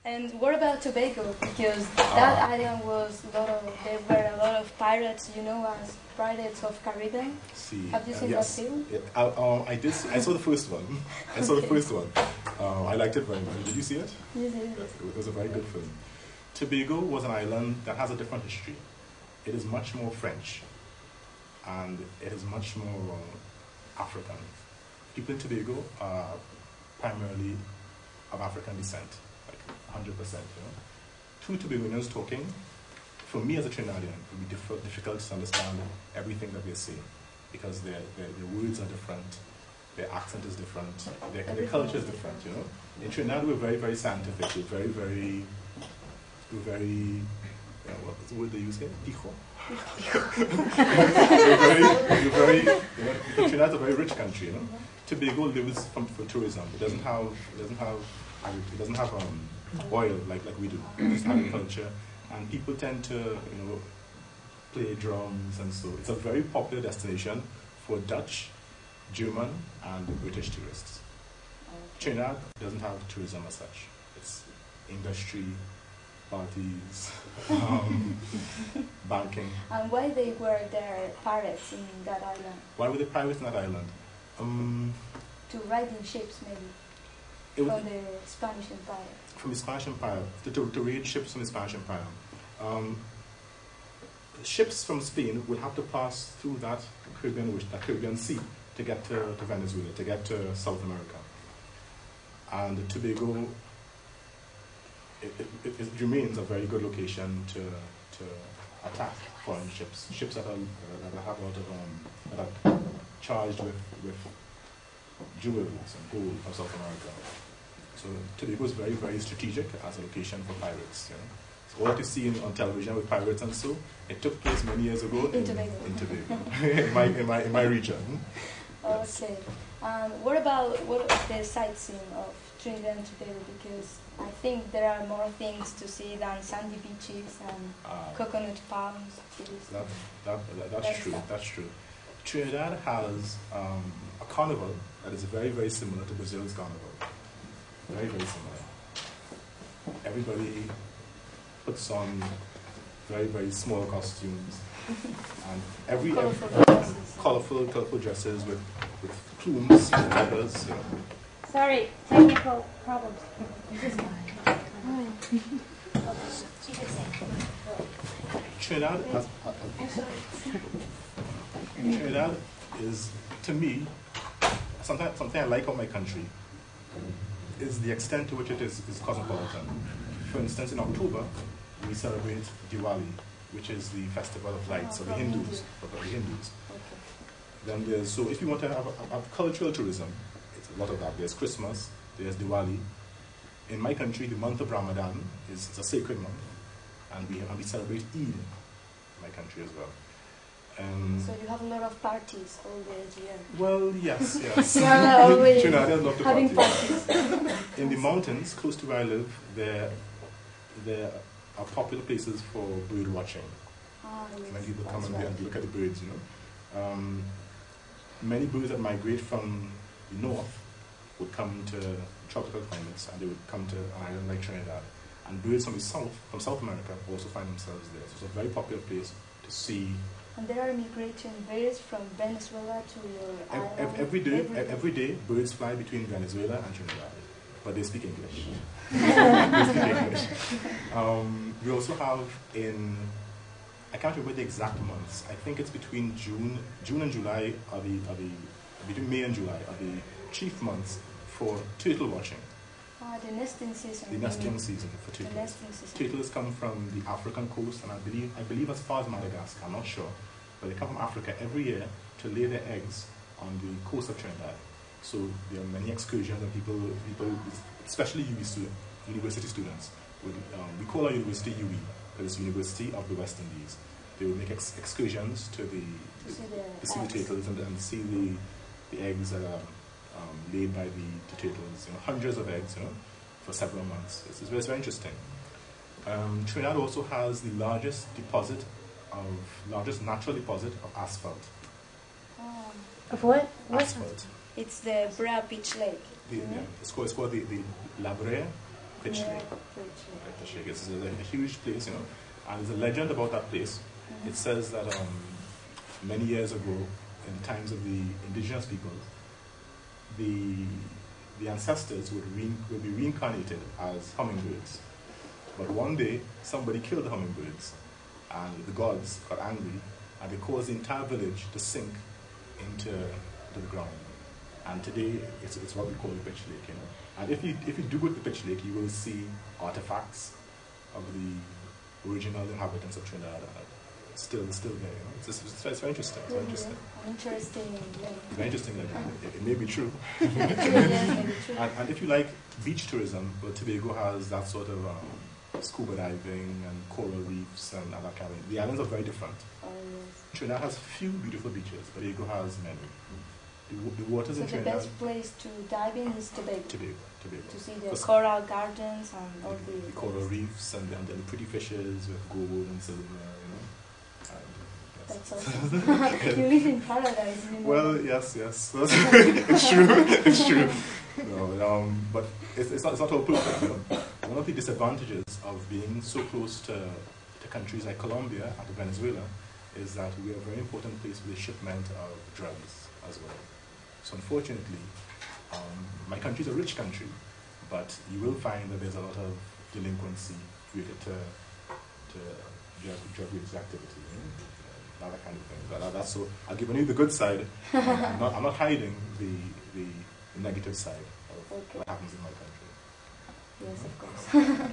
And what about Tobago? Because that island was there were a lot of pirates, you know, as Pirates of Caribbean. Have you seen yes. that film? Yeah, I did. I saw the first one. I saw the first one. I liked it very much. Did you see it? Yes, It was a very good film. Tobago was an island that has a different history. It is much more French, and it is much more African. People in Tobago are primarily of African descent, like 100%. You know, two Tobagonians talking, for me as a Trinidadian, it would be difficult to understand everything that they're saying because their words are different, their accent is different, their culture is different. You know, in Trinidad we're very, very scientific. We're very. What's the word they use here? Pijo. We're very. You know, Trinidad's a very rich country. You know, Tobago lives for tourism. It doesn't have oil like we do. It's agriculture, and people tend to play drums, and so it's a very popular destination for Dutch, German, and British tourists. Trinidad doesn't have tourism as such. It's industry, parties, banking. And why they were there pirates in that island? Why were they pirates in that island? To ride in ships, maybe, from the Spanish Empire. From the Spanish Empire, to raid ships from the Spanish Empire. Ships from Spain would have to pass through that Caribbean Sea to get to Venezuela, to get to South America. And Tobago, it remains a very good location to attack foreign ships that have a lot of that are charged with jewels and gold from South America. So Tobago is very, very strategic as a location for pirates. You know? So all that you see on television with pirates and so, it took place many years ago in Tobago, in my region. Okay. What about the sightseeing of Trinidad and Tobago? Because I think there are more things to see than sandy beaches and coconut palms. That's true. Trinidad has a carnival that is very, very similar to Brazil's carnival. Very, very similar. Everybody puts on very, very small costumes and every colorful dresses with plumes and feathers. You know. Sorry, technical problems. Trinidad is, to me, something I like about my country is the extent to which it is cosmopolitan. For instance, in October, we celebrate Diwali, which is the festival of lights of the Hindus. Then so if you want to have cultural tourism, it's a lot of that. There's Christmas, there's Diwali. In my country, the month of Ramadan is a sacred month, and we celebrate Eid in my country as well. So you have a lot of parties all the year. Well, yes. Trinidad love the parties. In the mountains, close to where I live, there are popular places for bird watching. Yes. Many people come and look at the birds, you know. Many birds that migrate from the north would come to tropical climates, and they would come to an island like Trinidad. And birds from the south, from South America, also find themselves there. So it's a very popular place to see. And there are migration birds from Venezuela to your island? Every day, birds fly between Venezuela and Trinidad, but they speak English. We also have I can't remember the exact months. I think it's between June and July between May and July are the chief months for turtle watching. The nesting season. The nesting season for turtles. Turtles come from the African coast, and I believe as far as Madagascar. I'm not sure, but they come from Africa every year to lay their eggs on the coast of Trinidad. So there are many excursions, and people, especially university students, we call our university UWI, because it's University of the West Indies. They will make excursions to see the turtles and see the eggs that are laid by the turtles. Hundreds of eggs, for several months. It's very interesting. Trinidad also has the largest natural deposit of asphalt. Of what? Asphalt. It's the Brea Beach Lake. It's called the La Brea Pitch Yeah, Lake. Pitch Lake. Pitch Lake. It's a huge place, you know. And there's a legend about that place. It says that many years ago, in the times of the indigenous people, the ancestors would be reincarnated as hummingbirds. But one day, somebody killed the hummingbirds, and the gods got angry, and they caused the entire village to sink into the ground. And today, it's what we call the Pitch Lake, you know. And if you do go to the Pitch Lake, you will see artifacts of the original inhabitants of Trinidad still there. You know? It's very interesting. It's very interesting. Interesting link. Very interesting. Like, it may be true. True. And if you like beach tourism, well, Tobago has that sort of scuba diving and coral reefs and that kind of. The islands are very different. Oh, yes. Trinidad has few beautiful beaches, but Tobago has many. The waters So in the Trinidad. best place to dive in is Tobago. Tobago. To see the coral gardens and all The coral reefs and the pretty fishes with gold and silver, you know. And That's awesome. You live in paradise, you know. well, yes. It's true. No, but it's not all perfect. You know? One of the disadvantages of being so close to countries like Colombia and to Venezuela is that we are a very important place for the shipment of drugs as well. So unfortunately, my country is a rich country, but you will find that there's a lot of delinquency related to drug-related activity, that kind of thing. But that's so. I'll give you the good side. I'm not hiding the negative side of what happens in my country. Yes, of course. Yeah.